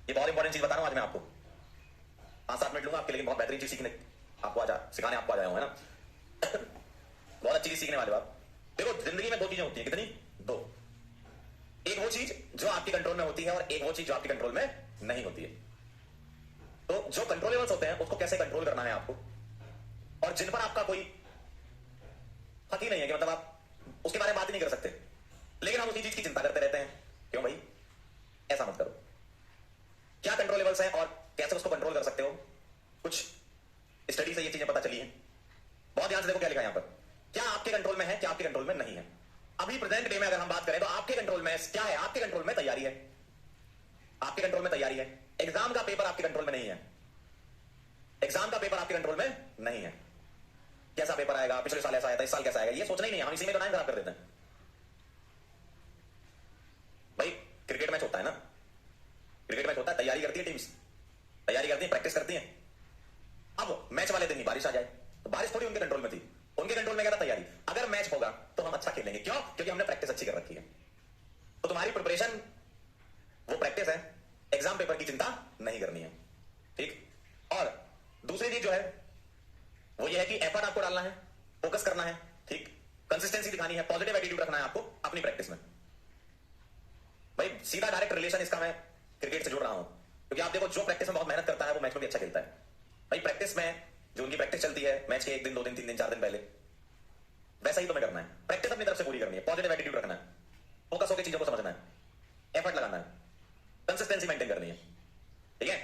ये बहुत इंपॉर्टेंट चीज बता रहा हूं आज मैं आपको। 5-7 मिनट लूंगा आपके, लेकिन बहुत बेहतरीन चीज सीखने आपको आज सिखाने आपको आ जाया हूं, है ना। बहुत अच्छी चीज सीखने वाले हो आप। देखो जिंदगी में दो चीजें होती है, कितनी? दो। एक वो चीज जो आपके कंट्रोल में होती है और एक वो चीज जो आपके कंट्रोल में नहीं होती है। तो जो कंट्रोलेबल्स होते हैं उसको कैसे कंट्रोल करना है आपको, और जिन पर आपका कोई हक ही नहीं है कि मतलब आप उसके बारे में बात ही नहीं कर सकते, लेकिन हम उसी चीज की चिंता करते रहते हैं। क्यों भाई? ऐसा मत करो। क्या कंट्रोलेबल्स हैं और कैसे उसको कंट्रोल कर सकते हो, कुछ स्टडी से ये चीजें पता चली हैं। बहुत ध्यान से देखो क्या लिखा है यहां पर। क्या आपके कंट्रोल में है, क्या आपके कंट्रोल में नहीं है। अभी प्रेजेंट डे में अगर हम बात करें तो आपके कंट्रोल में क्या है? आपके कंट्रोल में तैयारी है। आपके कंट्रोल में तैयारी है। एग्जाम का पेपर आपके कंट्रोल में नहीं है। एग्जाम का पेपर आपके कंट्रोल में नहीं है। कैसा पेपर आएगा, पिछले साल ऐसा आया था, इस साल कैसा आएगा, ये सोचना ही नहीं है। हम इसी में तो टाइम खराब कर देते हैं। भाई क्रिकेट मैच होता है ना, क्रिकेट मैच होता है, तैयारी करती है टीम्स, तैयारी करती है, प्रैक्टिस करती है। अब मैच वाले दिन ही बारिश आ जाए तो बारिश थोड़ी उनके कंट्रोल में थी। उनके कंट्रोल में क्या था? तैयारी। अगर मैच होगा तो हम अच्छा खेलेंगे। क्यों? क्योंकि हमने प्रैक्टिस अच्छी कर रखी है। तो तुम्हारी प्रिपरेशन वो प्रैक्टिस है, एग्जाम पेपर की चिंता नहीं करनी है। ठीक। और दूसरी चीज जो है वो ये है कि एफर्ट आपको डालना है, फोकस करना है, ठीक, कंसिस्टेंसी दिखानी है, पॉजिटिव एटीट्यूड रखना है आपको अपनी प्रैक्टिस में। भाई सीधा डायरेक्ट रिलेशन इसका मैं क्रिकेट से जोड़ रहा हूं, क्योंकि आप देखो जो प्रैक्टिस में बहुत मेहनत करता है वो मैच में भी अच्छा खेलता है। भाई प्रैक्टिस में जो उनकी प्रैक्टिस चलती है मैच के 1 दिन 2 दिन 3 दिन 4 दिन पहले, वैसा ही तुम्हें करना है। प्रैक्टिस अपनी तरफ से पूरी करनी है, पॉजिटिव एटीट्यूड रखना है, फोकस होकर चीजों को समझना है, एफर्ट लगाना है, कंसिस्टेंसी मेंटेन करनी है। ठीक है।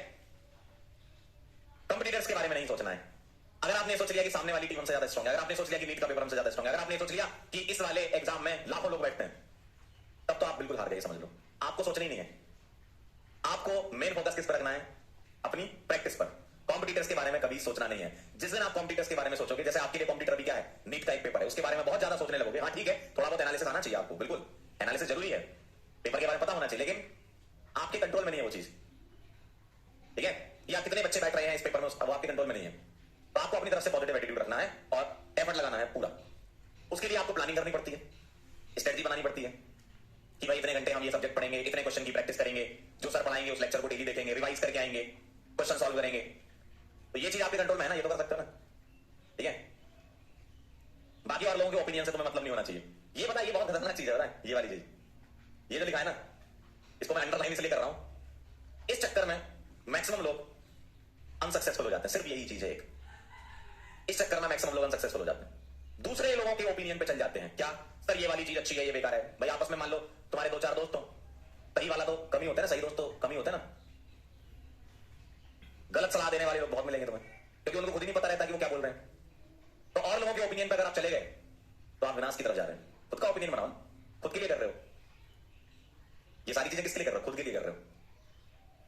कंपटीटर्स के बारे में नहीं सोचना है। अगर आपने सोच लिया कि सामने वाली टीम हमसे ज्यादा स्ट्रांग है, अगर आपने सोच लिया कि नीट का पेपर हमसे ज्यादा स्ट्रांग है, अगर आपने सोच लिया कि इस वाले एग्जाम में लाखों लोग बैठते हैं, तब तो आप बिल्कुल हार गए, समझ लो। आपको सोचना ही नहीं है। आपको मेन फोकस किस पर रखना है? अपनी प्रैक्टिस पर। कॉम्पिटिटर्स के बारे में कभी सोचना नहीं है। जिस दिन आप कॉम्पिटिटर्स के बारे में सोचोगे, जैसे आपके लिए कॉम्पिटिटर भी क्या है, नीट का एक पेपर है, उसके बारे में बहुत ज्यादा सोचने लगोगे। हाँ ठीक है, थोड़ा बहुत एनालिसिस आना चाहिए आपको, बिल्कुल एनालिसिस जरूरी है, पेपर के बारे में पता होना चाहिए, लेकिन आपके कंट्रोल में नहीं है वो चीज। ठीक है। या कितने बच्चे बैठ रहे हैं इस पेपर में, वो आपके कंट्रोल में नहीं है। तो आपको अपनी तरफ से पॉजिटिव एटीट्यूड रखना है और एफर्ट लगाना है पूरा। उसके लिए आपको प्लानिंग करनी पड़ती है, स्ट्रेटजी बनानी पड़ती है कि भाई इतने घंटे हम ये सब्जेक्ट पढ़ेंगे, इतने क्वेश्चन की प्रैक्टिस करेंगे, जो सर पढ़ाएंगे उस लेक्चर को डेली देखेंगे, रिवाइज करके आएंगे, क्वेश्चन सॉल्व करेंगे। तो ये चीज आपके कंट्रोल में है ना, ये तो कर सकते हो ना। ठीक है। बाकी और लोगों के ओपिनियन से तुम्हें मतलब नहीं होना चाहिए। ये पता है, ये बहुत खतरनाक चीज है, ये वाली चीज, ये जो लिखा है ना, इसको मैं अंडरलाइन इसलिए कर रहा हूं। इस चक्कर में मैक्सिमम लोग अनसक्सेसफुल हो जाते हैं। सिर्फ यही चीज है एक, इस चक्कर में मैक्सिमम लोग अनसक्सेसफुल हो जाते हैं। दूसरे लोगों के ओपिनियन पे चल जाते हैं। क्या सर ये वाली चीज अच्छी है, ये बेकार है। भाई आपस में मान लो तुम्हारे 2-4 दोस्त हो, सही वाला तो कम ही होता है ना, सही दोस्त तो कम ही होते हैं ना। गलत सलाह देने वाले लोग बहुत मिलेंगे तुम्हें, क्योंकि उनको खुद ही नहीं पता रहता कि वो क्या बोल रहे हैं। तो और लोगों के ओपिनियन पर अगर आप चले गए तो आप विनाश की तरफ जा रहे हैं। खुद का ओपिनियन बनाओ, खुद के लिए कर रहे हो। ये सारी चीजें किसके लिए कर रहे हो? खुद के लिए कर रहे हो।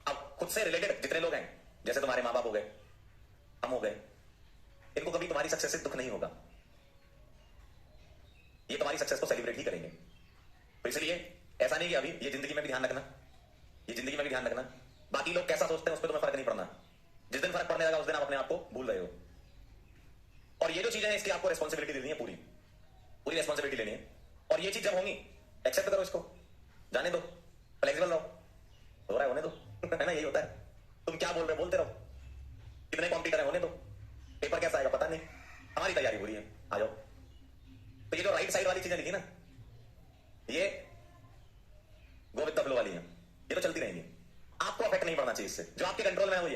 अब खुद से रिलेटेड जितने लोग हैं, जैसे तुम्हारे माँ बाप हो गए, हम हो गए, इनको कभी तुम्हारी सक्सेस से दुख नहीं होगा। ये तुम्हारी सक्सेस को सेलिब्रेट ही करेंगे। तो इसलिए ऐसा नहीं कि अभी ये जिंदगी में भी ध्यान रखना, ये जिंदगी में भी ध्यान रखना, बाकी लोग कैसा सोचते हैं उस पर तुम्हें फर्क नहीं पड़ना। जिस दिन फर्क पड़ने लगा उस दिन आप अपने आप को भूल रहे हो। और ये जो चीजें हैं इसकी आपको रिस्पॉन्सिबिलिटी लेनी है, पूरी पूरी रिस्पॉन्सिबिलिटी लेनी है। और ये चीज जब होंगी एक्सेप्ट करो, इसको जाने दो, फ्लेक्सिबल रहो, हो रहा है होने दो है ना, यही होता है। तुम क्या बोल रहे हो बोलते रहो, कितने कॉम्पिटिटर है होने दो, पेपर कैसा आएगा पता नहीं, हमारी तैयारी पूरी है, आ जाओ। तो ये जो राइट साइड वाली चीजें लिखी ना, ये गो विद द फ्लो वाली है, ये तो चलती रहेंगी। आपको अफेक्ट नहीं पड़ना चाहिए इससे। जो आपके कंट्रोल में है वो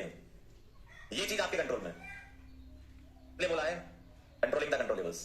ये चीज आपके कंट्रोल में है। बोला है कंट्रोलिंग द कंट्रोलेबल्स।